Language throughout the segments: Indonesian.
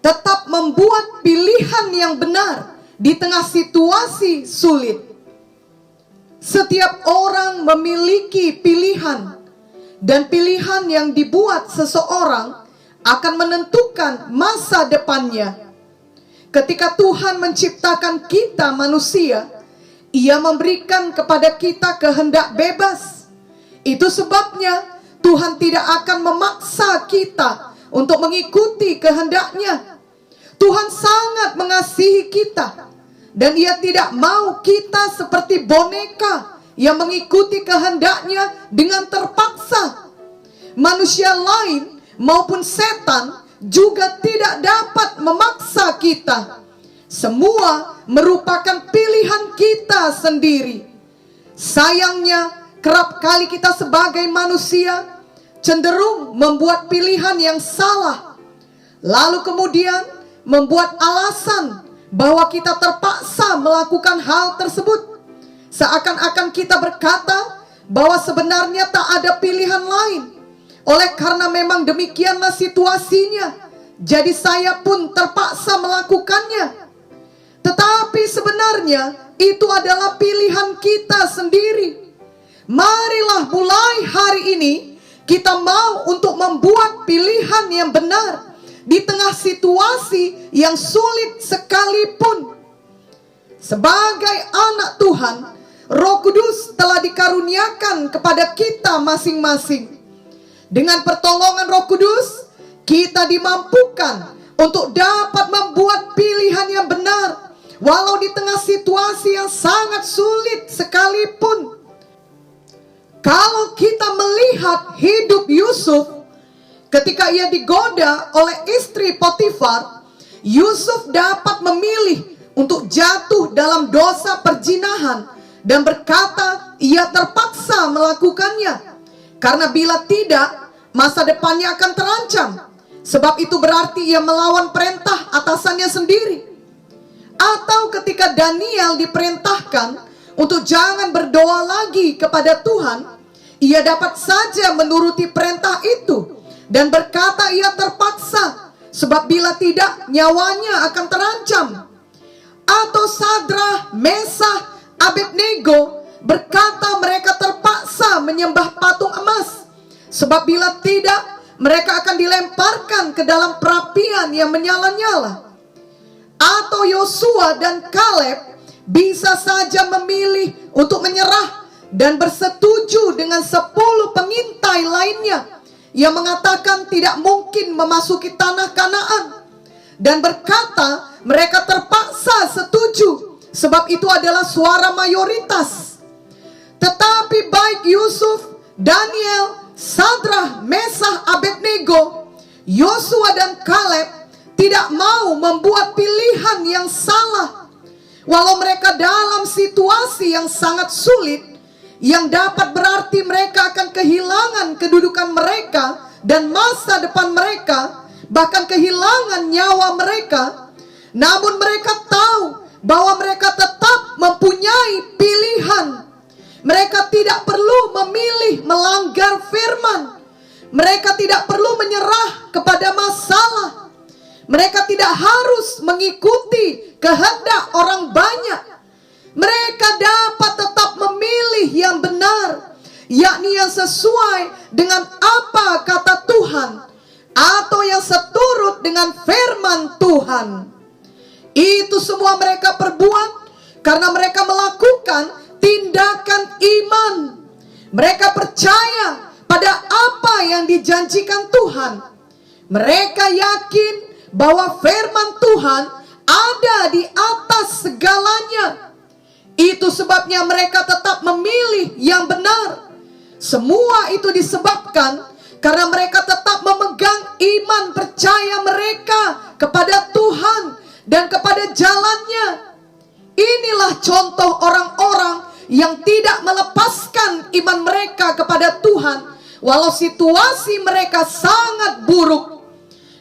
tetap membuat pilihan yang benar di tengah situasi sulit. Setiap orang memiliki pilihan, dan pilihan yang dibuat seseorang akan menentukan masa depannya. Ketika Tuhan menciptakan kita manusia, Ia memberikan kepada kita kehendak bebas. Itu sebabnya Tuhan tidak akan memaksa kita untuk mengikuti kehendak-Nya. Tuhan sangat mengasihi kita, dan Ia tidak mau kita seperti boneka yang mengikuti kehendak-Nya dengan terpaksa. Manusia lain maupun setan juga tidak dapat memaksa kita. Semua merupakan pilihan kita sendiri. Sayangnya, kerap kali kita sebagai manusia cenderung membuat pilihan yang salah, lalu kemudian membuat alasan bahwa kita terpaksa melakukan hal tersebut. Seakan-akan kita berkata bahwa sebenarnya tak ada pilihan lain. Oleh karena memang demikianlah situasinya, jadi saya pun terpaksa melakukannya. Tetapi sebenarnya itu adalah pilihan kita sendiri. Marilah mulai hari ini kita mau untuk membuat pilihan yang benar di tengah situasi yang sulit sekalipun. Sebagai anak Tuhan, Roh Kudus telah dikaruniakan kepada kita masing-masing. Dengan pertolongan Roh Kudus, kita dimampukan untuk dapat membuat pilihan yang benar, walau di tengah situasi yang sangat sulit sekalipun. Kalau kita melihat hidup Yusuf, ketika ia digoda oleh istri Potifar, Yusuf dapat memilih untuk jatuh dalam dosa perzinahan dan berkata ia terpaksa melakukannya. Karena bila tidak, masa depannya akan terancam. Sebab itu berarti ia melawan perintah atasannya sendiri. Atau ketika Daniel diperintahkan untuk jangan berdoa lagi kepada Tuhan, ia dapat saja menuruti perintah itu dan berkata ia terpaksa, sebab bila tidak nyawanya akan terancam. Atau Sadrah, Mesah, Abednego berkata mereka terpaksa menyembah patung emas, sebab bila tidak mereka akan dilemparkan ke dalam perapian yang menyala-nyala. Atau Yosua dan Kaleb bisa saja memilih untuk menyerah dan bersetuju dengan 10 pengintai lainnya yang mengatakan tidak mungkin memasuki tanah Kanaan, dan berkata mereka terpaksa setuju sebab itu adalah suara mayoritas. Tetapi baik Yusuf, Daniel, Sadrah, Mesah, Abednego, Yosua dan Kaleb tidak mau membuat pilihan yang salah. Walau mereka dalam situasi yang sangat sulit, yang dapat berarti mereka akan kehilangan kedudukan mereka dan masa depan mereka, bahkan kehilangan nyawa mereka. Namun mereka tahu bahwa mereka tetap mempunyai pilihan. Mereka tidak perlu memilih melanggar firman. Mereka tidak perlu menyerah kepada masalah. Mereka tidak harus mengikuti kehendak orang banyak. Mereka dapat tetap memilih yang benar, yakni yang sesuai dengan apa kata Tuhan, atau yang seturut dengan firman Tuhan. Itu semua mereka perbuat karena mereka melakukan tindakan iman. Mereka percaya pada apa yang dijanjikan Tuhan. Mereka yakin bahwa firman Tuhan ada di atas segalanya. Itu sebabnya mereka tetap memilih yang benar. Semua itu disebabkan karena mereka tetap memegang iman percaya mereka kepada Tuhan dan kepada jalannya. Inilah contoh orang-orang yang tidak melepaskan iman mereka kepada Tuhan, walau situasi mereka sangat buruk.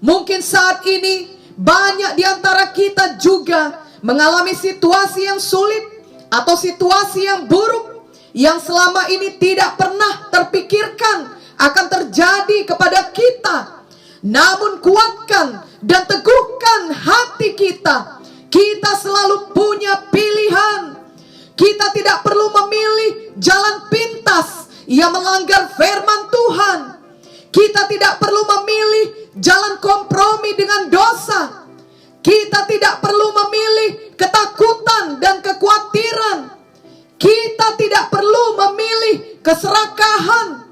Mungkin saat ini banyak di antara kita juga mengalami situasi yang sulit atau situasi yang buruk yang selama ini tidak pernah terpikirkan akan terjadi kepada kita. Namun kuatkan dan teguhkan hati kita. Kita selalu punya pilihan. Kita tidak perlu memilih jalan pintas yang melanggar firman Tuhan. Kita tidak perlu memilih jalan kompromi dengan dosa. Kita tidak perlu memilih ketakutan dan kekhawatiran. Kita tidak perlu memilih keserakahan.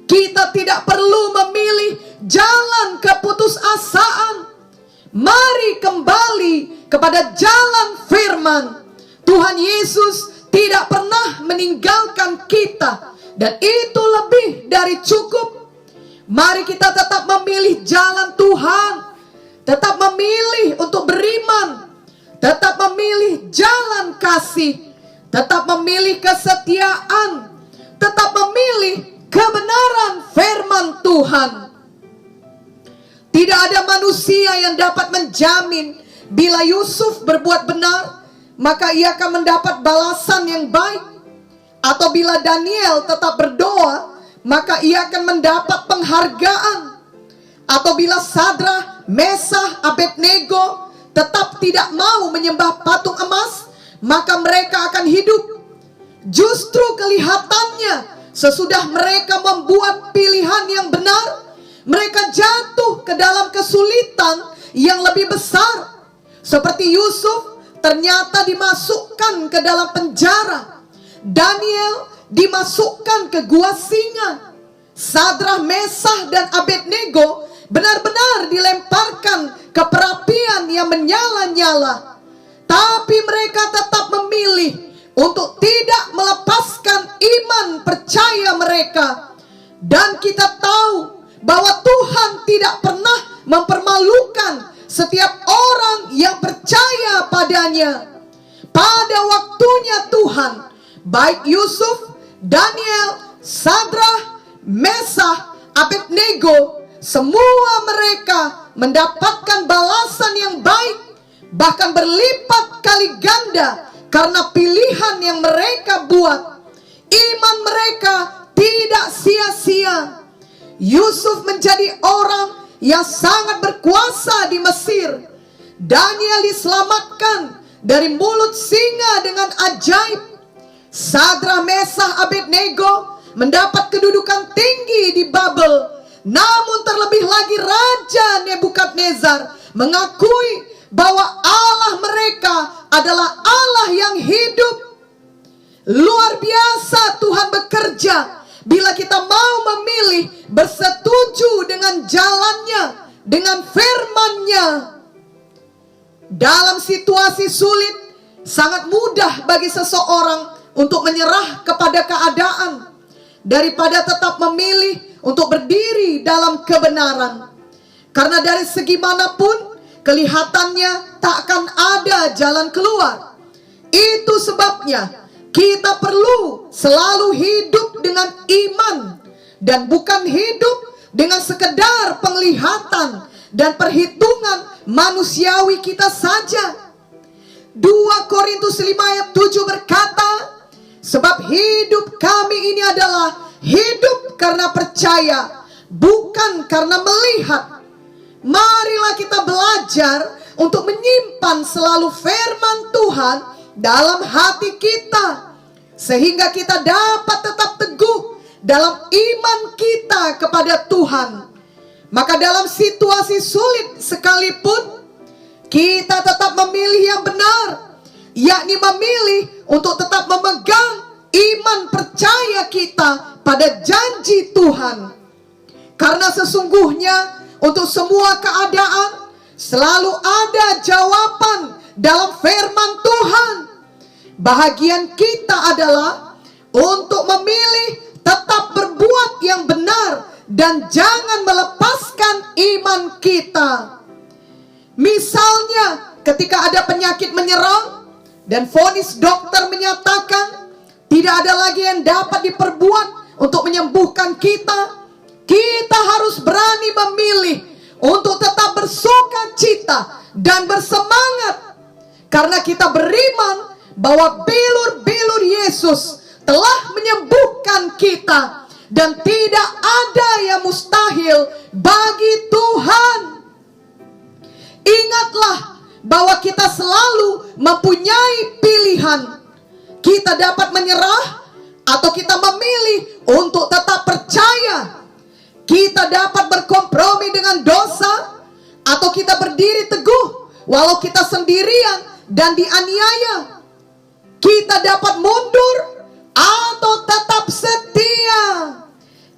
Kita tidak perlu memilih jalan keputusasaan. Mari kembali kepada jalan firman. Tuhan Yesus tidak pernah meninggalkan kita, dan itu lebih dari cukup. Mari kita tetap memilih jalan Tuhan, tetap memilih untuk beriman, tetap memilih jalan kasih, tetap memilih kesetiaan, tetap memilih kebenaran firman Tuhan. Tidak ada manusia yang dapat menjamin bila Yusuf berbuat benar, maka ia akan mendapat balasan yang baik. Atau bila Daniel tetap berdoa, maka ia akan mendapat penghargaan. Atau bila Sadrah, Mesah, Abednego tetap tidak mau menyembah patung emas, maka mereka akan hidup. Justru kelihatannya sesudah mereka membuat pilihan yang benar, mereka jatuh ke dalam kesulitan yang lebih besar. Seperti Yusuf ternyata dimasukkan ke dalam penjara. Daniel dimasukkan ke gua singa. Sadrah, Mesah, dan Abednego benar-benar dilemparkan ke perapian yang menyala-nyala. Tapi mereka tetap memilih untuk tidak melepaskan iman percaya mereka. Dan kita tahu bahwa Tuhan tidak pernah mempermalukan setiap orang yang percaya padanya. Pada waktunya Tuhan, baik Yusuf, Daniel, Sadrah, Mesah, Abednego, semua mereka mendapatkan balasan yang baik, bahkan berlipat kali ganda karena pilihan yang mereka buat. Iman mereka tidak sia-sia. Yusuf menjadi orang yang sangat berkuasa di Mesir. Daniel diselamatkan dari mulut singa dengan ajaib. Sadrah, Mesah, Abednego mendapat kedudukan tinggi di Babel. Namun terlebih lagi Raja Nebukadnezar mengakui bahwa Allah mereka adalah Allah yang hidup. Luar biasa Tuhan bekerja bila kita mau memilih bersetuju dengan jalannya, dengan firman-Nya. Dalam situasi sulit, sangat mudah bagi seseorang untuk menyerah kepada keadaan daripada tetap memilih untuk berdiri dalam kebenaran. Karena dari segi manapun kelihatannya tak akan ada jalan keluar. Itu sebabnya kita perlu selalu hidup dengan iman dan bukan hidup dengan sekedar penglihatan dan perhitungan manusiawi kita saja. 2 Korintus 5 ayat 7 berkata, sebab hidup kami ini adalah hidup karena percaya, bukan karena melihat. Marilah kita belajar untuk menyimpan selalu firman Tuhan dalam hati kita, sehingga kita dapat tetap teguh dalam iman kita kepada Tuhan. Maka dalam situasi sulit sekalipun, kita tetap memilih yang benar, yakni memilih untuk tetap memegang iman percaya kita pada janji Tuhan. Karena sesungguhnya untuk semua keadaan selalu ada jawaban dalam firman Tuhan. Bahagian kita adalah untuk memilih tetap berbuat yang benar dan jangan melepaskan iman kita. Misalnya ketika ada penyakit menyerang dan vonis dokter menyatakan tidak ada lagi yang dapat diperbuat untuk menyembuhkan kita, kita harus berani memilih untuk tetap bersuka cita dan bersemangat, karena kita beriman bahwa bilur-bilur Yesus telah menyembuhkan kita dan tidak ada yang mustahil bagi Tuhan. Ingatlah bahwa kita selalu mempunyai pilihan. Kita dapat menyerah atau kita memilih untuk tetap percaya. Kita dapat berkompromi dengan dosa atau kita berdiri teguh walau kita sendirian dan dianiaya. Kita dapat mundur atau tetap setia.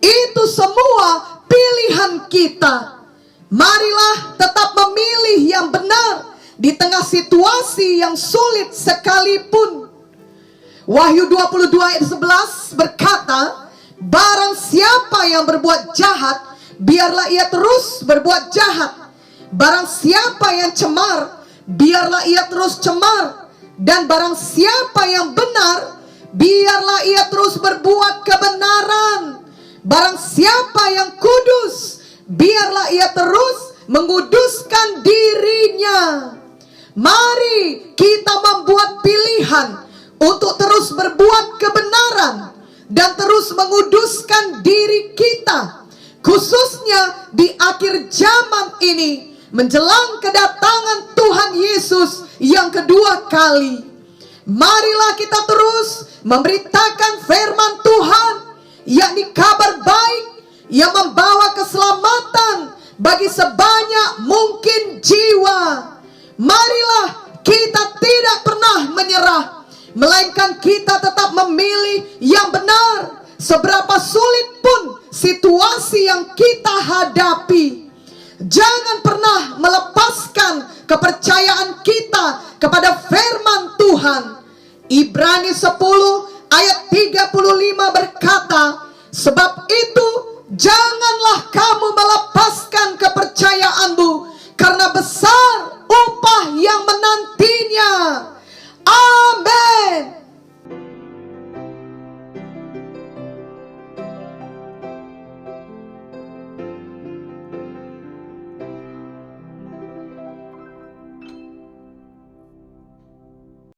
Itu semua pilihan kita. Marilah tetap memilih yang benar di tengah situasi yang sulit sekalipun. Wahyu 22 ayat 11 berkata, barang siapa yang berbuat jahat, biarlah ia terus berbuat jahat. Barang siapa yang cemar, biarlah ia terus cemar. Dan barang siapa yang benar, biarlah ia terus berbuat kebenaran. Barang siapa yang kudus, biarlah ia terus menguduskan dirinya. Mari kita membuat pilihan untuk terus berbuat kebenaran dan terus menguduskan diri kita, khususnya di akhir zaman ini menjelang kedatangan Tuhan Yesus yang kedua kali. Marilah kita terus memberitakan firman Tuhan, yakni kabar baik yang membawa keselamatan bagi sebanyak mungkin jiwa. Marilah kita tidak pernah menyerah, melainkan kita tetap memilih yang benar, seberapa sulit pun situasi yang kita hadapi. Jangan pernah melepaskan kepercayaan kita kepada firman Tuhan. Ibrani 10 ayat 35 berkata, sebab itu janganlah kamu